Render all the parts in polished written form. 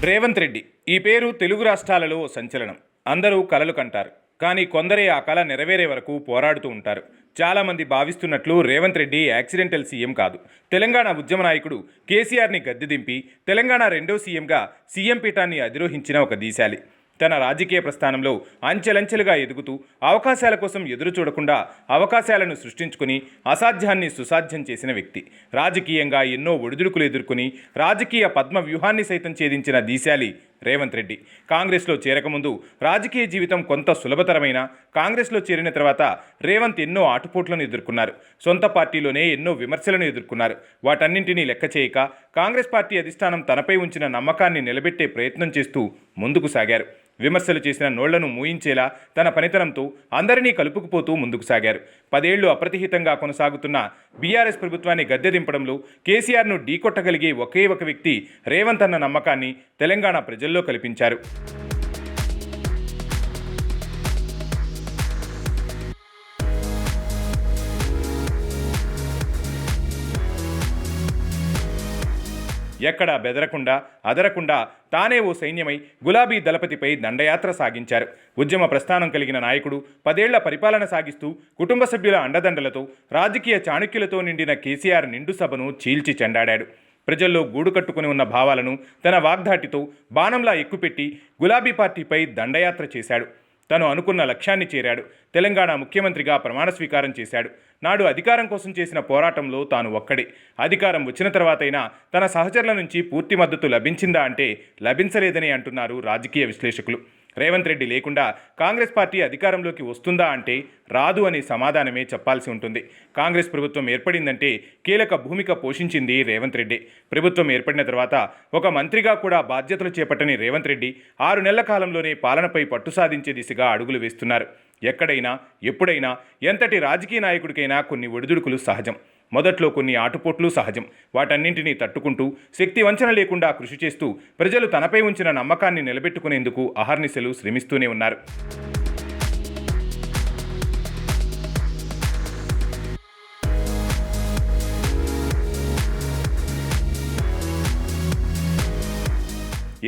రేవంత్ రెడ్డి ఈ పేరు తెలుగు రాష్ట్రాలలో ఓ సంచలనం. అందరూ కలలు కంటారు, కానీ కొందరే ఆ కళ నెరవేరే వరకు పోరాడుతూ ఉంటారు. చాలామంది భావిస్తున్నట్లు రేవంత్ రెడ్డి యాక్సిడెంటల్ సీఎం కాదు. తెలంగాణ ఉద్యమ నాయకుడు కేసీఆర్ని గద్దె దింపి తెలంగాణ రెండో సీఎంగా సీఎం పీఠాన్ని అధిరోహించిన ఒక దీశాలి. తన రాజకీయ ప్రస్థానంలో అంచెలంచెలుగా ఎదుగుతూ అవకాశాల కోసం ఎదురు చూడకుండా అవకాశాలను సృష్టించుకుని అసాధ్యాన్ని సుసాధ్యం చేసిన వ్యక్తి. రాజకీయంగా ఎన్నో ఒడిదుడుకులు ఎదుర్కొని రాజకీయ పద్మ వ్యూహాన్ని సైతం ఛేదించిన దీశాలి రేవంత్ రెడ్డి. కాంగ్రెస్లో చేరకముందు రాజకీయ జీవితం కొంత సులభతరమైన, కాంగ్రెస్లో చేరిన తర్వాత రేవంత్ ఎన్నో ఆటుపోట్లను ఎదుర్కొన్నారు. సొంత పార్టీలోనే ఎన్నో విమర్శలను ఎదుర్కొన్నారు. వాటన్నింటినీ లెక్క చేయక కాంగ్రెస్ పార్టీ అధిష్టానం తనపై ఉంచిన నమ్మకాన్ని నిలబెట్టే ప్రయత్నం చేస్తూ ముందుకు సాగారు. విమర్శలు చేసిన నోళ్లను మూయించేలా తన పనితనంతో అందరినీ కలుపుకుపోతూ ముందుకు సాగారు. 10 ఏళ్లు అప్రతిహితంగా కొనసాగుతున్న బీఆర్ఎస్ ప్రభుత్వాన్ని గద్దె దింపడంలో కేసీఆర్ను ఢీకొట్టగలిగే ఒకే ఒక వ్యక్తి రేవంత్ అన్న నమ్మకాన్ని తెలంగాణ ప్రజల్లో కల్పించారు. ఎక్కడా బెదరకుండా అదరకుండా తానే ఓ సైన్యమై గులాబీ దళపతిపై దండయాత్ర సాగించారు. ఉద్యమ ప్రస్థానం కలిగిన నాయకుడు 10 ఏళ్ల పరిపాలన సాగిస్తూ కుటుంబ సభ్యుల అండదండలతో రాజకీయ చాణక్యులతో నిండిన కేసీఆర్ నిండు సభను చీల్చి చెండాడాడు. ప్రజల్లో గూడు కట్టుకుని ఉన్న భావాలను తన వాగ్దాటితో బాణంలా ఎక్కుపెట్టి గులాబీ పార్టీపై దండయాత్ర చేశాడు. తను అనుకున్న లక్ష్యాన్ని చేరాడు. తెలంగాణ ముఖ్యమంత్రిగా ప్రమాణ స్వీకారం చేశాడు. నాడు అధికారం కోసం చేసిన పోరాటంలో తాను ఒక్కడే. అధికారం వచ్చిన తర్వాతైనా తన సహచరుల నుంచి పూర్తి మద్దతు లభించిందా అంటే లభించలేదని అంటున్నారు రాజకీయ విశ్లేషకులు. రేవంత్ రెడ్డి లేకుండా కాంగ్రెస్ పార్టీ అధికారంలోకి వస్తుందా అంటే రాదు అనే సమాధానమే చెప్పాల్సి ఉంటుంది. కాంగ్రెస్ ప్రభుత్వం ఏర్పడిందంటే కీలక భూమిక పోషించింది రేవంత్ రెడ్డి. ప్రభుత్వం ఏర్పడిన తర్వాత ఒక మంత్రిగా కూడా బాధ్యతలు చేపట్టని రేవంత్ రెడ్డి 6 నెలల కాలంలోనే పాలనపై పట్టు సాధించే దిశగా అడుగులు వేస్తున్నారు. ఎక్కడైనా ఎప్పుడైనా ఎంతటి రాజకీయ నాయకుడికైనా కొన్ని ఒడిదుడుకులు సహజం. మొదట్లో కొన్ని ఆటుపోట్లు సహజం. వాటన్నింటినీ తట్టుకుంటూ శక్తి వంచన లేకుండా కృషి చేస్తూ ప్రజలు తనపై ఉంచిన నమ్మకాన్ని నిలబెట్టుకునేందుకు అహర్నిశలు శ్రమిస్తూనే ఉన్నారు.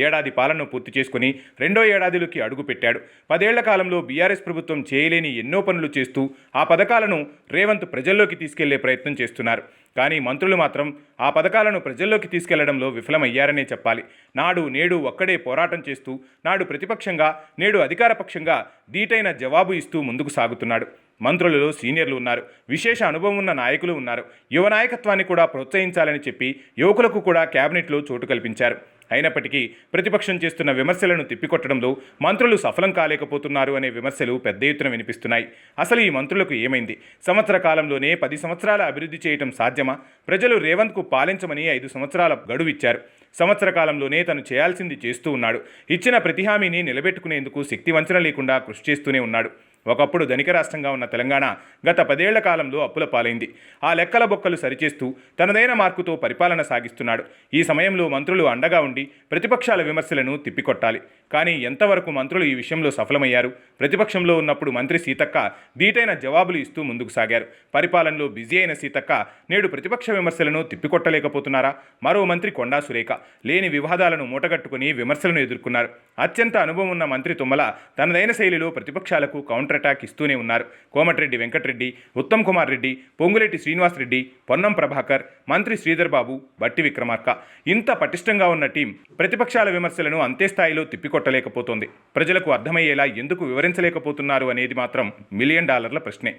ఏడాది పాలనను పూర్తి చేసుకుని రెండో ఏడాదిలోకి అడుగుపెట్టాడు. 10 ఏళ్ల కాలంలో బీఆర్ఎస్ ప్రభుత్వం చేయలేని ఎన్నో పనులు చేస్తూ ఆ పథకాలను రేవంత్ ప్రజల్లోకి తీసుకెళ్లే ప్రయత్నం చేస్తున్నారు. కానీ మంత్రులు మాత్రం ఆ పథకాలను ప్రజల్లోకి తీసుకెళ్లడంలో విఫలమయ్యారనే చెప్పాలి. నాడు నేడు ఒక్కడే పోరాటం చేస్తూ నాడు ప్రతిపక్షంగా నేడు అధికారపక్షంగా ధీటైన జవాబు ఇస్తూ ముందుకు సాగుతున్నాడు. మంత్రులలో సీనియర్లు ఉన్నారు, విశేష అనుభవం ఉన్న నాయకులు ఉన్నారు. యువ నాయకత్వాన్ని కూడా ప్రోత్సహించాలని చెప్పి యువకులకు కూడా కేబినెట్లో చోటు కల్పించారు. అయినప్పటికీ ప్రతిపక్షం చేస్తున్న విమర్శలను తిప్పికొట్టడంలో మంత్రులు సఫలం కాలేకపోతున్నారు అనే విమర్శలు పెద్ద ఎత్తున వినిపిస్తున్నాయి. అసలు ఈ మంత్రులకు ఏమైంది? సంవత్సర కాలంలోనే 10 సంవత్సరాల అభివృద్ధి చేయటం సాధ్యమా? ప్రజలు రేవంత్కు పాలించమని 5 సంవత్సరాల గడువు ఇచ్చారు. సంవత్సర కాలంలోనే తను చేయాల్సింది చేస్తూ ఉన్నాడు. ఇచ్చిన ప్రతి హామీని నిలబెట్టుకునేందుకు శక్తి వంచన లేకుండా కృషి చేస్తూనే ఉన్నాడు. ఒకప్పుడు ధనిక రాష్ట్రంగా ఉన్న తెలంగాణ గత 10 ఏళ్ల కాలంలో అప్పుల పాలైంది. ఆ లెక్కల బొక్కలు సరిచేస్తూ తనదైన మార్కుతో పరిపాలన సాగిస్తున్నాడు. ఈ సమయంలో మంత్రులు అండగా ఉండి ప్రతిపక్షాల విమర్శలను తిప్పికొట్టాలి. కానీ ఎంతవరకు మంత్రులు ఈ విషయంలో సఫలమయ్యారు? ప్రతిపక్షంలో ఉన్నప్పుడు మంత్రి సీతక్క ధీటైన జవాబులు ఇస్తూ ముందుకు సాగారు. పరిపాలనలో బిజీ అయిన సీతక్క నేడు ప్రతిపక్ష విమర్శలను తిప్పికొట్టలేకపోతున్నారా? మరో మంత్రి కొండా సురేఖ లేని వివాదాలను మూటగట్టుకుని విమర్శలను ఎదుర్కొన్నారు. అత్యంత అనుభవం ఉన్న మంత్రి తుమ్మల తనదైన శైలిలో ప్రతిపక్షాలకు కౌంటర్ అటాక్ ఇస్తూనే ఉన్నారు. కోమటిరెడ్డి వెంకటరెడ్డి, ఉత్తమ్ కుమార్ రెడ్డి, పొంగులేటి శ్రీనివాస్ రెడ్డి, పొన్నం ప్రభాకర్, మంత్రి శ్రీధర్ బాబు, బట్టి విక్రమార్క ఇంత పటిష్టంగా ఉన్న టీం ప్రతిపక్షాల విమర్శలను అంతే స్థాయిలో తిప్పికొట్టలేకపోతోంది. ప్రజలకు అర్థమయ్యేలా ఎందుకు వివరించలేకపోతున్నారు అనేది మాత్రం $1 మిలియన్ ప్రశ్నే.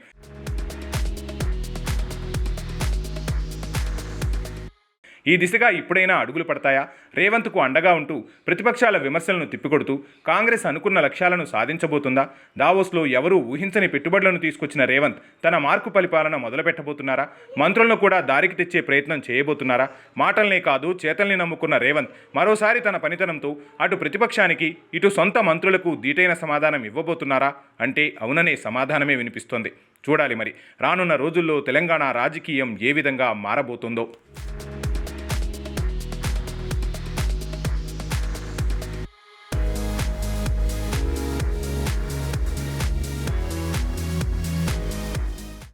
ఈ దిశగా ఇప్పుడైనా అడుగులు పడతాయా? రేవంత్కు అండగా ఉంటూ ప్రతిపక్షాల విమర్శలను తిప్పికొడుతూ కాంగ్రెస్ అనుకున్న లక్ష్యాలను సాధించబోతుందా? దావోస్లో ఎవరూ ఊహించని పెట్టుబడులను తీసుకొచ్చిన రేవంత్ తన మార్కు పరిపాలన మొదలుపెట్టబోతున్నారా? మంత్రులను కూడా దారికి తెచ్చే ప్రయత్నం చేయబోతున్నారా? మాటల్నే కాదు చేతల్ని నమ్ముకున్న రేవంత్ మరోసారి తన పనితనంతో అటు ప్రతిపక్షానికి ఇటు సొంత మంత్రులకు ధీటైన సమాధానం ఇవ్వబోతున్నారా అంటే అవుననే సమాధానమే వినిపిస్తోంది. చూడాలి మరి రానున్న రోజుల్లో తెలంగాణ రాజకీయం ఏ విధంగా మారబోతుందో.